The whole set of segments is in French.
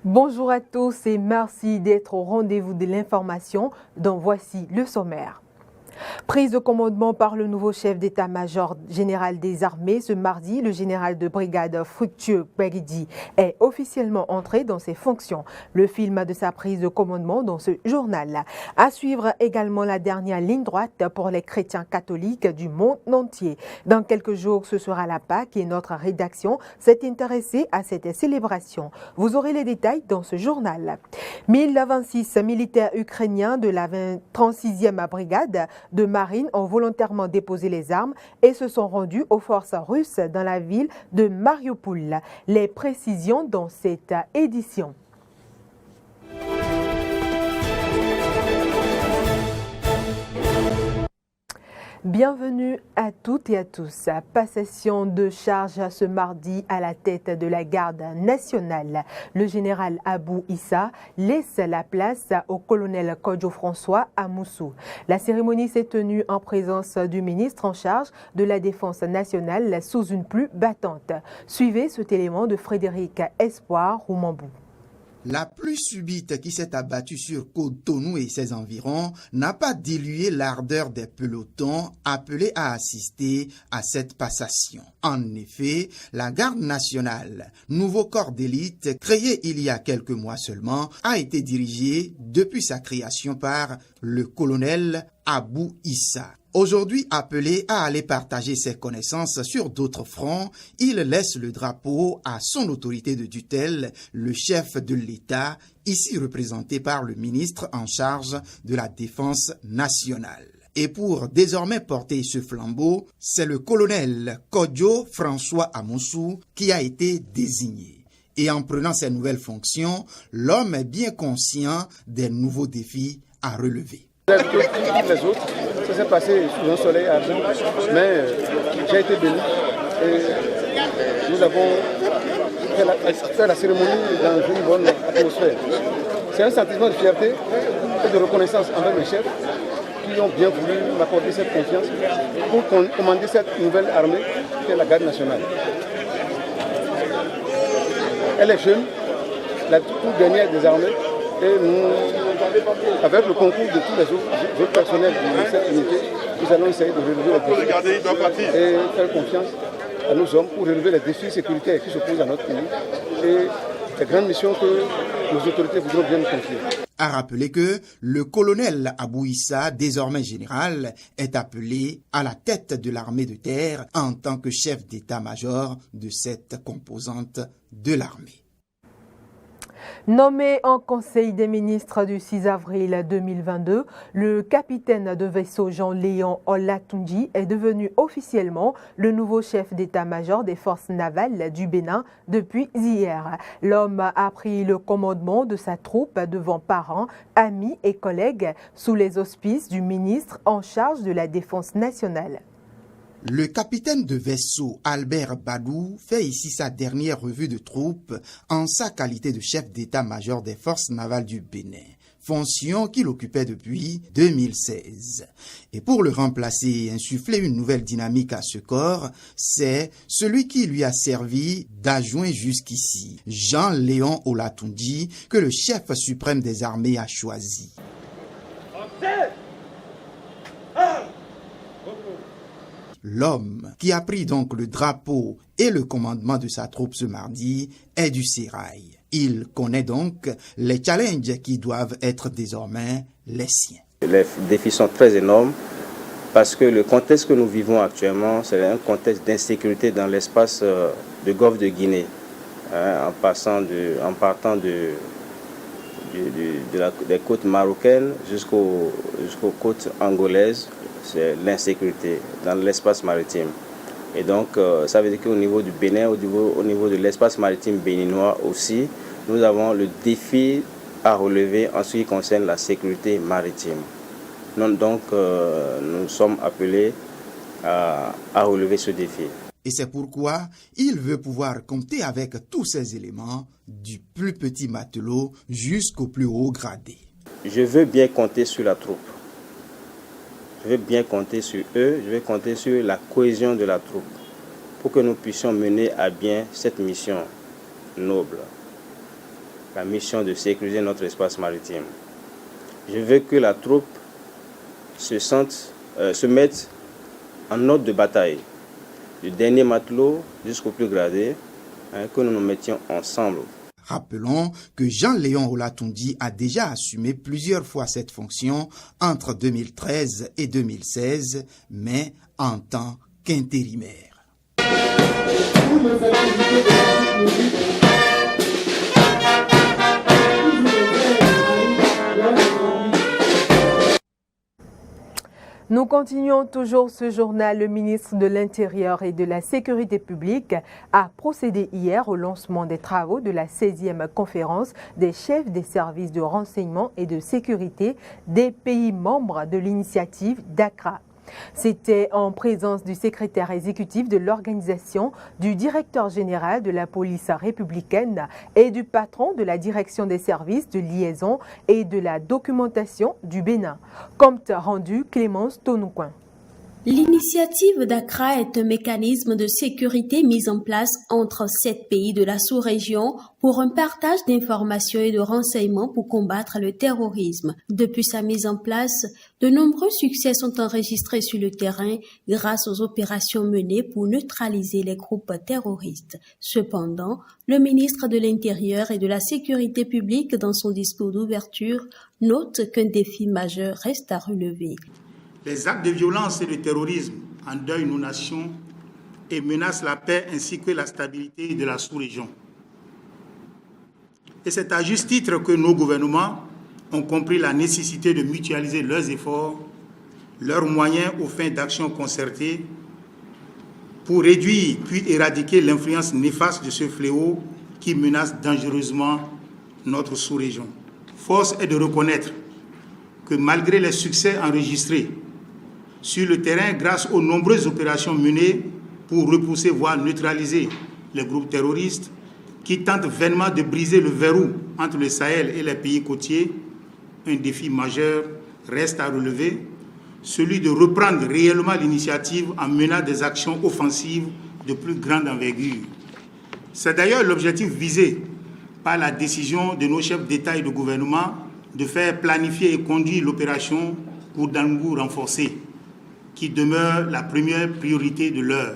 Bonjour à tous et merci d'être au rendez-vous de l'information dont voici le sommaire. Prise de commandement par le nouveau chef d'état-major général des armées ce mardi, le général de brigade Fructueux Begidi est officiellement entré dans ses fonctions. Le film de sa prise de commandement dans ce journal. À suivre également la dernière ligne droite pour les chrétiens catholiques du monde entier. Dans quelques jours, ce sera la Pâque et notre rédaction s'est intéressée à cette célébration. Vous aurez les détails dans ce journal. 1026 militaires ukrainiens de la 36e brigade de marine ont volontairement déposé les armes et se sont rendus aux forces russes dans la ville de Mariupol. Les précisions dans cette édition. Bienvenue à toutes et à tous. Passation de charge ce mardi à la tête de la garde nationale. Le général Abou Issa laisse la place au colonel Kodjo François Amoussou. La cérémonie s'est tenue en présence du ministre en charge de la Défense nationale sous une pluie battante. Suivez cet élément de Frédéric Espoir Roumambou. La pluie subite qui s'est abattue sur Cotonou et ses environs n'a pas dilué l'ardeur des pelotons appelés à assister à cette passation. En effet, la Garde nationale, nouveau corps d'élite créé il y a quelques mois seulement, a été dirigée depuis sa création par le colonel Abou Issa. Aujourd'hui appelé à aller partager ses connaissances sur d'autres fronts, il laisse le drapeau à son autorité de tutelle, le chef de l'État, ici représenté par le ministre en charge de la Défense nationale. Et pour désormais porter ce flambeau, c'est le colonel Kodjo François Amoussou qui a été désigné. Et en prenant ses nouvelles fonctions, l'homme est bien conscient des nouveaux défis à relever. Les autres, ça s'est passé sous un soleil ardent, mais j'ai été béni et nous avons fait la cérémonie dans une bonne atmosphère. C'est un sentiment de fierté et de reconnaissance envers mes chefs qui ont bien voulu m'accorder cette confiance pour commander cette nouvelle armée qui est la Garde nationale. Elle est jeune, la toute dernière des armées, et nous, avec le concours de tous les autres personnels de cette unité, nous allons essayer de relever les défis et faire confiance à nos hommes pour relever les défis sécuritaires qui se posent à notre pays et les grandes missions que nos autorités voudront bien nous confier. A rappeler que le colonel Abou Issa, désormais général, est appelé à la tête de l'armée de terre en tant que chef d'état-major de cette composante de l'armée. Nommé en Conseil des ministres du 6 avril 2022, le capitaine de vaisseau Jean-Léon Olatunji est devenu officiellement le nouveau chef d'état-major des forces navales du Bénin depuis hier. L'homme a pris le commandement de sa troupe devant parents, amis et collègues sous les auspices du ministre en charge de la Défense nationale. Le capitaine de vaisseau Albert Badou fait ici sa dernière revue de troupes en sa qualité de chef d'état-major des forces navales du Bénin, fonction qu'il occupait depuis 2016. Et pour le remplacer et insuffler une nouvelle dynamique à ce corps, c'est celui qui lui a servi d'adjoint jusqu'ici, Jean-Léon Olatunji, que le chef suprême des armées a choisi. L'homme qui a pris donc le drapeau et le commandement de sa troupe ce mardi est du sérail. Il connaît donc les challenges qui doivent être désormais les siens. Les défis sont très énormes parce que le contexte que nous vivons actuellement, c'est un contexte d'insécurité dans l'espace de Golfe de Guinée, en partant des côtes marocaines jusqu'aux côtes angolaises. C'est l'insécurité dans l'espace maritime. Et donc, ça veut dire qu'au niveau du Bénin, au niveau de l'espace maritime béninois aussi, nous avons le défi à relever en ce qui concerne la sécurité maritime. Donc, nous sommes appelés à relever ce défi. Et c'est pourquoi il veut pouvoir compter avec tous ces éléments, du plus petit matelot jusqu'au plus haut gradé. Je veux bien compter sur la troupe. Je vais bien compter sur eux, je vais compter sur la cohésion de la troupe pour que nous puissions mener à bien cette mission noble. la mission de sécuriser notre espace maritime. Je veux que la troupe se mette en ordre de bataille, du dernier matelot jusqu'au plus gradé, que nous nous mettions ensemble. Rappelons que Jean-Léon Olatundi a déjà assumé plusieurs fois cette fonction entre 2013 et 2016, mais en tant qu'intérimaire. Nous continuons toujours ce journal. Le ministre de l'Intérieur et de la Sécurité publique a procédé hier au lancement des travaux de la 16e conférence des chefs des services de renseignement et de sécurité des pays membres de l'initiative d'Accra. C'était en présence du secrétaire exécutif de l'organisation, du directeur général de la police républicaine et du patron de la direction des services de liaison et de la documentation du Bénin. Compte rendu Clémence Tonoucoin. L'initiative d'Accra est un mécanisme de sécurité mis en place entre 7 pays de la sous-région pour un partage d'informations et de renseignements pour combattre le terrorisme. Depuis sa mise en place, de nombreux succès sont enregistrés sur le terrain grâce aux opérations menées pour neutraliser les groupes terroristes. Cependant, le ministre de l'Intérieur et de la Sécurité publique, dans son discours d'ouverture, note qu'un défi majeur reste à relever. Les actes de violence et de terrorisme endeuillent nos nations et menacent la paix ainsi que la stabilité de la sous-région. Et c'est à juste titre que nos gouvernements ont compris la nécessité de mutualiser leurs efforts, leurs moyens aux fins d'actions concertées pour réduire puis éradiquer l'influence néfaste de ce fléau qui menace dangereusement notre sous-région. Force est de reconnaître que malgré les succès enregistrés sur le terrain grâce aux nombreuses opérations menées pour repousser voire neutraliser les groupes terroristes qui tentent vainement de briser le verrou entre le Sahel et les pays côtiers, un défi majeur reste à relever, celui de reprendre réellement l'initiative en menant des actions offensives de plus grande envergure. C'est d'ailleurs l'objectif visé par la décision de nos chefs d'État et de gouvernement de faire planifier et conduire l'opération Koudangou renforcée, qui demeure la première priorité de l'heure.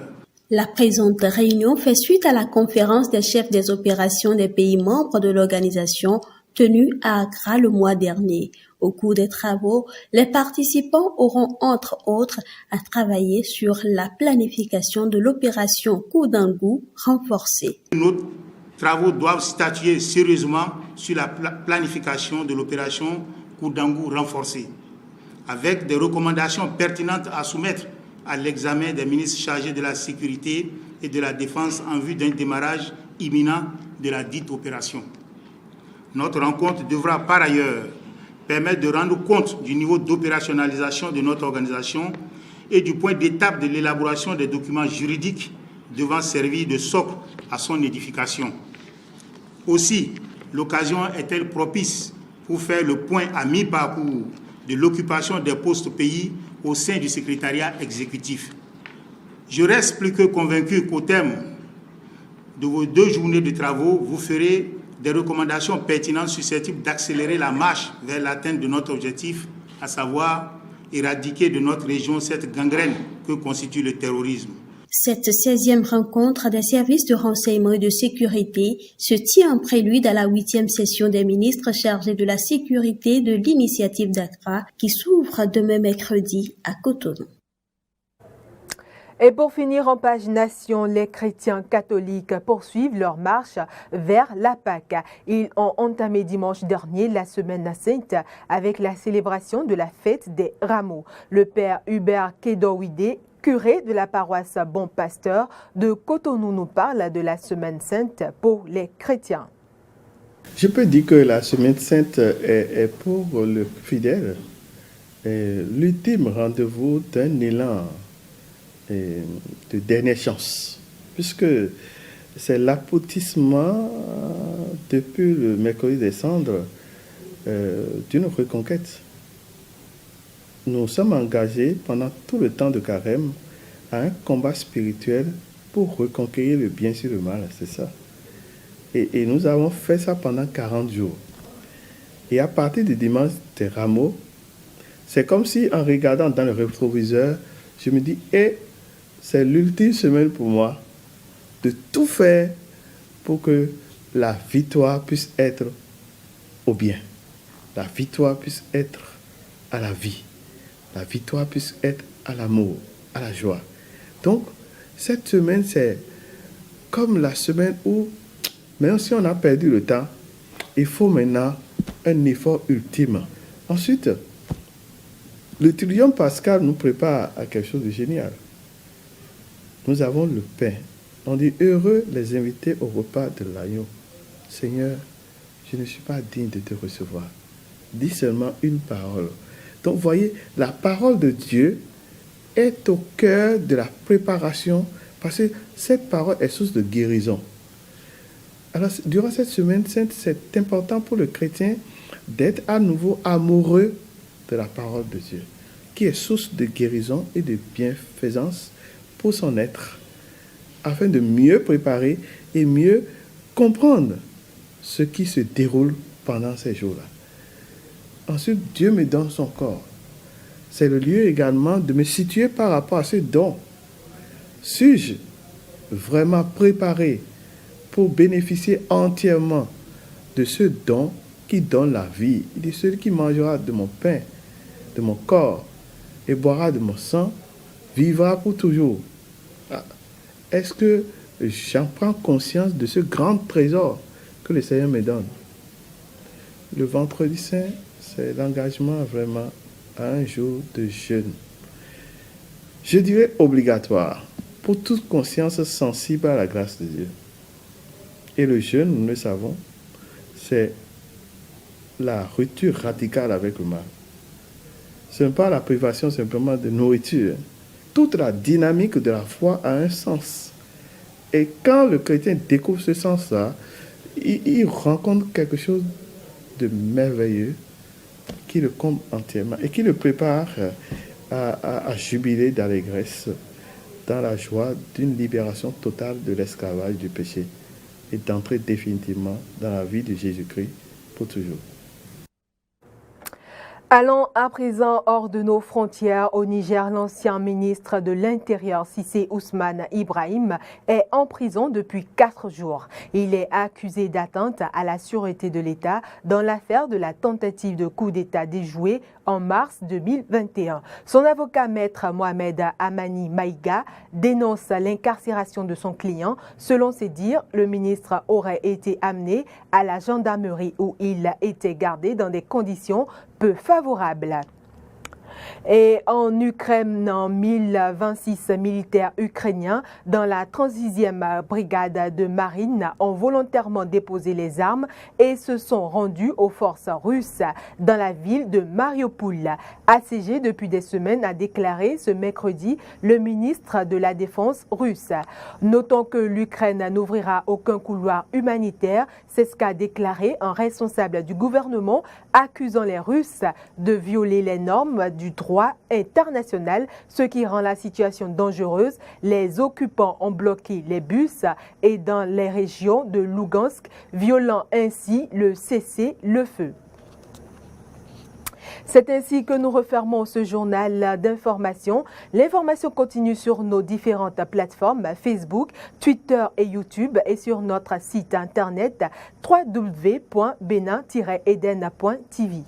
La présente réunion fait suite à la conférence des chefs des opérations des pays membres de l'organisation tenue à Accra le mois dernier. Au cours des travaux, les participants auront entre autres à travailler sur la planification de l'opération Koudangou renforcée. Nos travaux doivent statuer sérieusement sur la planification de l'opération Koudangou renforcée, avec des recommandations pertinentes à soumettre à l'examen des ministres chargés de la sécurité et de la défense en vue d'un démarrage imminent de la dite opération. Notre rencontre devra par ailleurs permettre de rendre compte du niveau d'opérationnalisation de notre organisation et du point d'étape de l'élaboration des documents juridiques devant servir de socle à son édification. Aussi, l'occasion est-elle propice pour faire le point à mi-parcours de l'occupation des postes pays au sein du secrétariat exécutif. Je reste plus que convaincu qu'au terme de vos 2 journées de travaux, vous ferez des recommandations pertinentes susceptibles d'accélérer la marche vers l'atteinte de notre objectif, à savoir éradiquer de notre région cette gangrène que constitue le terrorisme. Cette 16e rencontre des services de renseignement et de sécurité se tient en prélude à la 8e session des ministres chargés de la sécurité de l'initiative d'Accra qui s'ouvre demain mercredi à Cotonou. Et pour finir en page nation, les chrétiens catholiques poursuivent leur marche vers la Pâque. Ils ont entamé dimanche dernier la semaine sainte avec la célébration de la fête des rameaux. Le père Hubert Kedowide, curé de la paroisse Bon Pasteur de Cotonou, nous parle de la Semaine Sainte pour les chrétiens. Je peux dire que la Semaine Sainte est pour le fidèle l'ultime rendez-vous d'un élan de dernière chance, puisque c'est l'aboutissement depuis le mercredi des cendres d'une reconquête. Nous sommes engagés pendant tout le temps de carême à un combat spirituel pour reconquérir le bien sur le mal, c'est ça. Et nous avons fait ça pendant 40 jours. Et à partir du dimanche des Rameaux, c'est comme si en regardant dans le rétroviseur, je me dis, c'est l'ultime semaine pour moi de tout faire pour que la victoire puisse être au bien. La victoire puisse être à la vie. La victoire puisse être à l'amour, à la joie. Donc, cette semaine, c'est comme la semaine où, même si on a perdu le temps, il faut maintenant un effort ultime. Ensuite, le triomphe pascal nous prépare à quelque chose de génial. Nous avons le pain. On dit, heureux les invités au repas de l'agneau. Seigneur, je ne suis pas digne de te recevoir. Dis seulement une parole. Donc, vous voyez, la parole de Dieu est au cœur de la préparation parce que cette parole est source de guérison. Alors, durant cette semaine sainte, c'est important pour le chrétien d'être à nouveau amoureux de la parole de Dieu, qui est source de guérison et de bienfaisance pour son être, afin de mieux préparer et mieux comprendre ce qui se déroule pendant ces jours-là. Ensuite, Dieu me donne son corps. C'est le lieu également de me situer par rapport à ce don. Suis-je vraiment préparé pour bénéficier entièrement de ce don qui donne la vie? Il dit, celui qui mangera de mon pain, de mon corps, et boira de mon sang, vivra pour toujours. Est-ce que j'en prends conscience de ce grand trésor que le Seigneur me donne? Le vendredi saint, c'est l'engagement vraiment à un jour de jeûne. Je dirais obligatoire pour toute conscience sensible à la grâce de Dieu. Et le jeûne, nous le savons, c'est la rupture radicale avec le mal. Ce n'est pas la privation simplement de nourriture. Toute la dynamique de la foi a un sens. Et quand le chrétien découvre ce sens-là, il rencontre quelque chose de merveilleux qui le comble entièrement et qui le prépare à jubiler d'allégresse dans la joie d'une libération totale de l'esclavage du péché et d'entrer définitivement dans la vie de Jésus-Christ pour toujours. Allons à présent hors de nos frontières. Au Niger, l'ancien ministre de l'Intérieur, Cissé Ousmane Ibrahim, est en prison depuis 4 jours. Il est accusé d'atteinte à la sûreté de l'État dans l'affaire de la tentative de coup d'État déjouée en mars 2021. Son avocat, maître Mohamed Amani Maïga, dénonce l'incarcération de son client. Selon ses dires, le ministre aurait été amené à la gendarmerie où il était gardé dans des conditions peu favorables. Et en Ukraine, en 1026 militaires ukrainiens dans la 36e brigade de marine ont volontairement déposé les armes et se sont rendus aux forces russes dans la ville de Mariupol. Assiégé depuis des semaines, a déclaré ce mercredi le ministre de la Défense russe. Notons que l'Ukraine n'ouvrira aucun couloir humanitaire, c'est ce qu'a déclaré un responsable du gouvernement accusant les Russes de violer les normes du droit international, ce qui rend la situation dangereuse. Les occupants ont bloqué les bus et dans les régions de Lugansk, violant ainsi le cessez-le-feu. C'est ainsi que nous refermons ce journal d'information. L'information continue sur nos différentes plateformes Facebook, Twitter et YouTube et sur notre site internet www.benin-eden.tv.